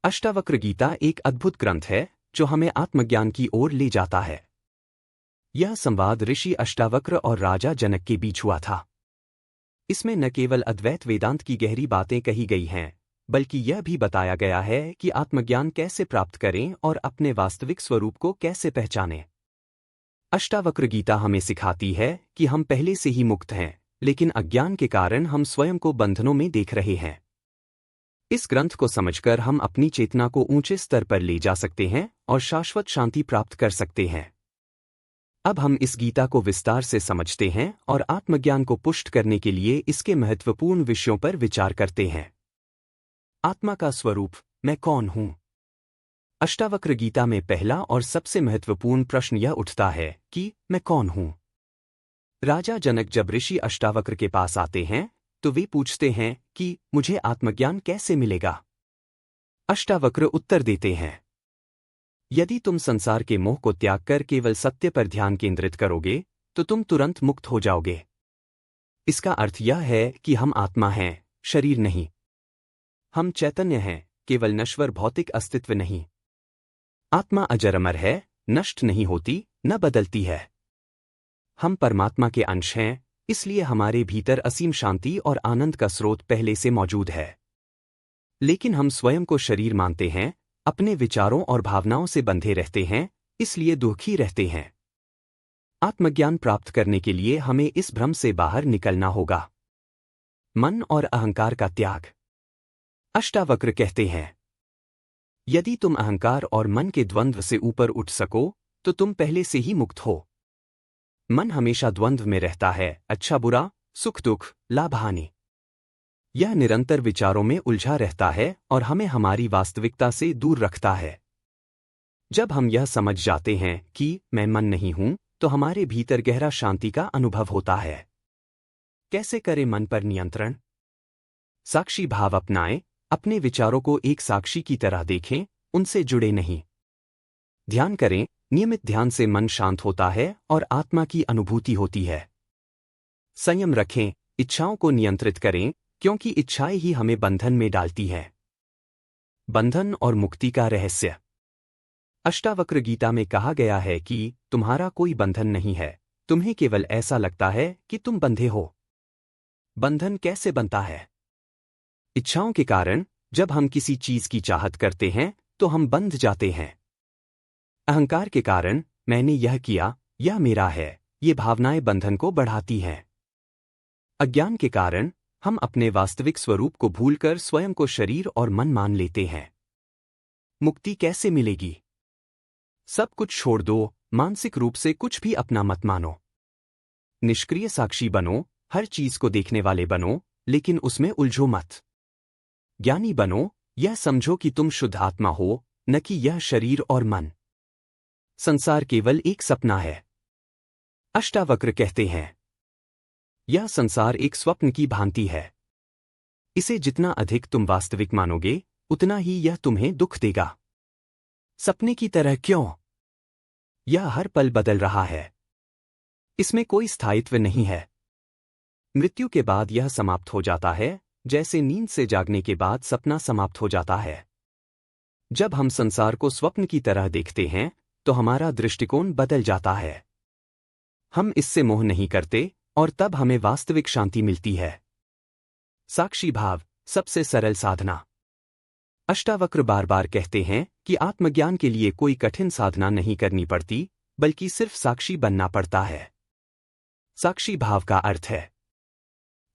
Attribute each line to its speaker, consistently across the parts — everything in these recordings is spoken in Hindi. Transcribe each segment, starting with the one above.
Speaker 1: अष्टावक्र गीता एक अद्भुत ग्रंथ है जो हमें आत्मज्ञान की ओर ले जाता है। यह संवाद ऋषि अष्टावक्र और राजा जनक के बीच हुआ था। इसमें न केवल अद्वैत वेदांत की गहरी बातें कही गई हैं, बल्कि यह भी बताया गया है कि आत्मज्ञान कैसे प्राप्त करें और अपने वास्तविक स्वरूप को कैसे पहचानें। अष्टावक्र गीता हमें सिखाती है कि हम पहले से ही मुक्त हैं, लेकिन अज्ञान के कारण हम स्वयं को बंधनों में देख रहे हैं। इस ग्रंथ को समझकर हम अपनी चेतना को ऊंचे स्तर पर ले जा सकते हैं और शाश्वत शांति प्राप्त कर सकते हैं। अब हम इस गीता को विस्तार से समझते हैं और आत्मज्ञान को पुष्ट करने के लिए इसके महत्वपूर्ण विषयों पर विचार करते हैं। आत्मा का स्वरूप, मैं कौन हूं? अष्टावक्र गीता में पहला और सबसे महत्वपूर्ण प्रश्न यह उठता है कि मैं कौन हूं? राजा जनक जब ऋषि अष्टावक्र के पास आते हैं तो वे पूछते हैं कि मुझे आत्मज्ञान कैसे मिलेगा? अष्टावक्र उत्तर देते हैं, यदि तुम संसार के मोह को त्याग कर केवल सत्य पर ध्यान केंद्रित करोगे तो तुम तुरंत मुक्त हो जाओगे। इसका अर्थ यह है कि हम आत्मा हैं, शरीर नहीं। हम चैतन्य हैं, केवल नश्वर भौतिक अस्तित्व नहीं। आत्मा अजर अमर है, नष्ट नहीं होती, न बदलती है। हम परमात्मा के अंश हैं, इसलिए हमारे भीतर असीम शांति और आनंद का स्रोत पहले से मौजूद है। लेकिन हम स्वयं को शरीर मानते हैं, अपने विचारों और भावनाओं से बंधे रहते हैं, इसलिए दुखी रहते हैं। आत्मज्ञान प्राप्त करने के लिए हमें इस भ्रम से बाहर निकलना होगा। मन और अहंकार का त्याग। अष्टावक्र कहते हैं, यदि तुम अहंकार और मन के द्वंद्व से ऊपर उठ सको तो तुम पहले से ही मुक्त हो। मन हमेशा द्वंद्व में रहता है, अच्छा बुरा, सुख दुख, लाभ हानि। यह निरंतर विचारों में उलझा रहता है और हमें हमारी वास्तविकता से दूर रखता है। जब हम यह समझ जाते हैं कि मैं मन नहीं हूं, तो हमारे भीतर गहरा शांति का अनुभव होता है। कैसे करें मन पर नियंत्रण? साक्षी भाव अपनाएं, अपने विचारों को एक साक्षी की तरह देखें, उनसे जुड़े नहीं। ध्यान करें, नियमित ध्यान से मन शांत होता है और आत्मा की अनुभूति होती है। संयम रखें, इच्छाओं को नियंत्रित करें, क्योंकि इच्छाएं ही हमें बंधन में डालती हैं। बंधन और मुक्ति का रहस्य। अष्टावक्र गीता में कहा गया है कि तुम्हारा कोई बंधन नहीं है, तुम्हें केवल ऐसा लगता है कि तुम बंधे हो। बंधन कैसे बनता है? इच्छाओं के कारण। जब हम किसी चीज की चाहत करते हैं तो हम बंध जाते हैं। अहंकार के कारण, मैंने यह किया, यह मेरा है, ये भावनाएं बंधन को बढ़ाती हैं। अज्ञान के कारण हम अपने वास्तविक स्वरूप को भूलकर स्वयं को शरीर और मन मान लेते हैं। मुक्ति कैसे मिलेगी? सब कुछ छोड़ दो, मानसिक रूप से कुछ भी अपना मत मानो। निष्क्रिय साक्षी बनो, हर चीज को देखने वाले बनो, लेकिन उसमें उलझो मत। ज्ञानी बनो, यह समझो कि तुम शुद्ध आत्मा हो, न कि यह शरीर और मन। संसार केवल एक सपना है। अष्टावक्र कहते हैं, यह संसार एक स्वप्न की भांति है। इसे जितना अधिक तुम वास्तविक मानोगे, उतना ही यह तुम्हें दुख देगा। सपने की तरह क्यों? यह हर पल बदल रहा है। इसमें कोई स्थायित्व नहीं है। मृत्यु के बाद यह समाप्त हो जाता है, जैसे नींद से जागने के बाद सपना समाप्त हो जाता है। जब हम संसार को स्वप्न की तरह देखते हैं तो हमारा दृष्टिकोण बदल जाता है। हम इससे मोह नहीं करते और तब हमें वास्तविक शांति मिलती है। साक्षी भाव, सबसे सरल साधना। अष्टावक्र बार बार कहते हैं कि आत्मज्ञान के लिए कोई कठिन साधना नहीं करनी पड़ती, बल्कि सिर्फ साक्षी बनना पड़ता है। साक्षी भाव का अर्थ है,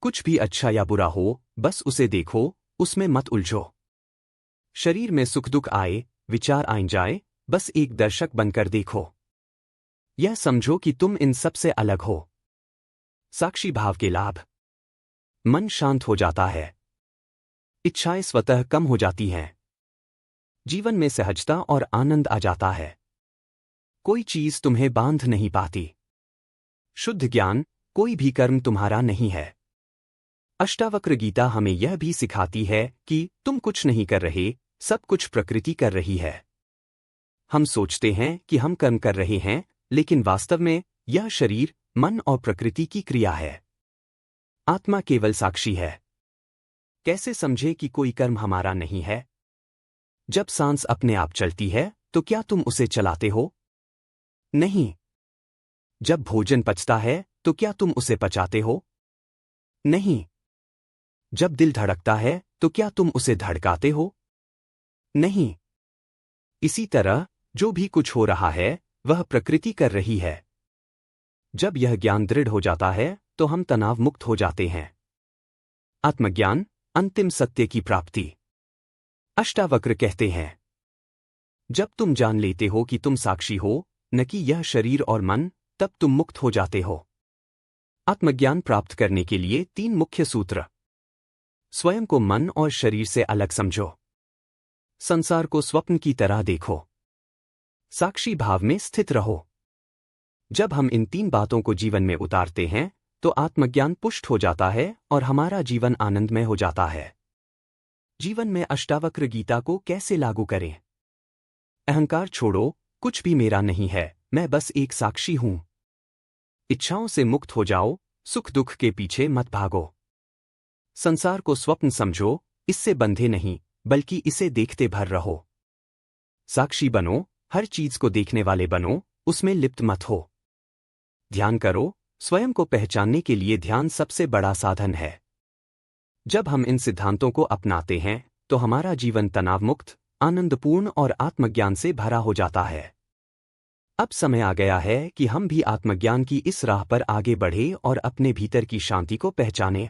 Speaker 1: कुछ भी अच्छा या बुरा हो, बस उसे देखो, उसमें मत उलझो। शरीर में सुख दुख आए, विचार आए जाए, बस एक दर्शक बनकर देखो। यह समझो कि तुम इन सब से अलग हो। साक्षी भाव के लाभ। मन शांत हो जाता है। इच्छाएं स्वतः कम हो जाती हैं। जीवन में सहजता और आनंद आ जाता है। कोई चीज तुम्हें बांध नहीं पाती। शुद्ध ज्ञान, कोई भी कर्म तुम्हारा नहीं है। अष्टावक्र गीता हमें यह भी सिखाती है कि तुम कुछ नहीं कर रहे, सब कुछ प्रकृति कर रही है। हम सोचते हैं कि हम कर्म कर रहे हैं, लेकिन वास्तव में यह शरीर, मन और प्रकृति की क्रिया है। आत्मा केवल साक्षी है। कैसे समझे कि कोई कर्म हमारा नहीं है? जब सांस अपने आप चलती है तो क्या तुम उसे चलाते हो? नहीं। जब भोजन पचता है तो क्या तुम उसे पचाते हो? नहीं। जब दिल धड़कता है तो क्या तुम उसे धड़काते हो? नहीं। इसी तरह जो भी कुछ हो रहा है वह प्रकृति कर रही है। जब यह ज्ञान दृढ़ हो जाता है तो हम तनाव मुक्त हो जाते हैं। आत्मज्ञान, अंतिम सत्य की प्राप्ति। अष्टावक्र कहते हैं, जब तुम जान लेते हो कि तुम साक्षी हो, न कि यह शरीर और मन, तब तुम मुक्त हो जाते हो। आत्मज्ञान प्राप्त करने के लिए 3 मुख्य सूत्र। स्वयं को मन और शरीर से अलग समझो। संसार को स्वप्न की तरह देखो। साक्षी भाव में स्थित रहो। जब हम इन 3 बातों को जीवन में उतारते हैं तो आत्मज्ञान पुष्ट हो जाता है और हमारा जीवन आनंदमय हो जाता है। जीवन में अष्टावक्र गीता को कैसे लागू करें? अहंकार छोड़ो, कुछ भी मेरा नहीं है, मैं बस एक साक्षी हूं। इच्छाओं से मुक्त हो जाओ, सुख दुख के पीछे मत भागो। संसार को स्वप्न समझो, इससे बंधे नहीं, बल्कि इसे देखते भर रहो। साक्षी बनो, हर चीज को देखने वाले बनो, उसमें लिप्त मत हो। ध्यान करो, स्वयं को पहचानने के लिए ध्यान सबसे बड़ा साधन है। जब हम इन सिद्धांतों को अपनाते हैं तो हमारा जीवन तनावमुक्त, आनंदपूर्ण और आत्मज्ञान से भरा हो जाता है। अब समय आ गया है कि हम भी आत्मज्ञान की इस राह पर आगे बढ़े और अपने भीतर की शांति को पहचानें।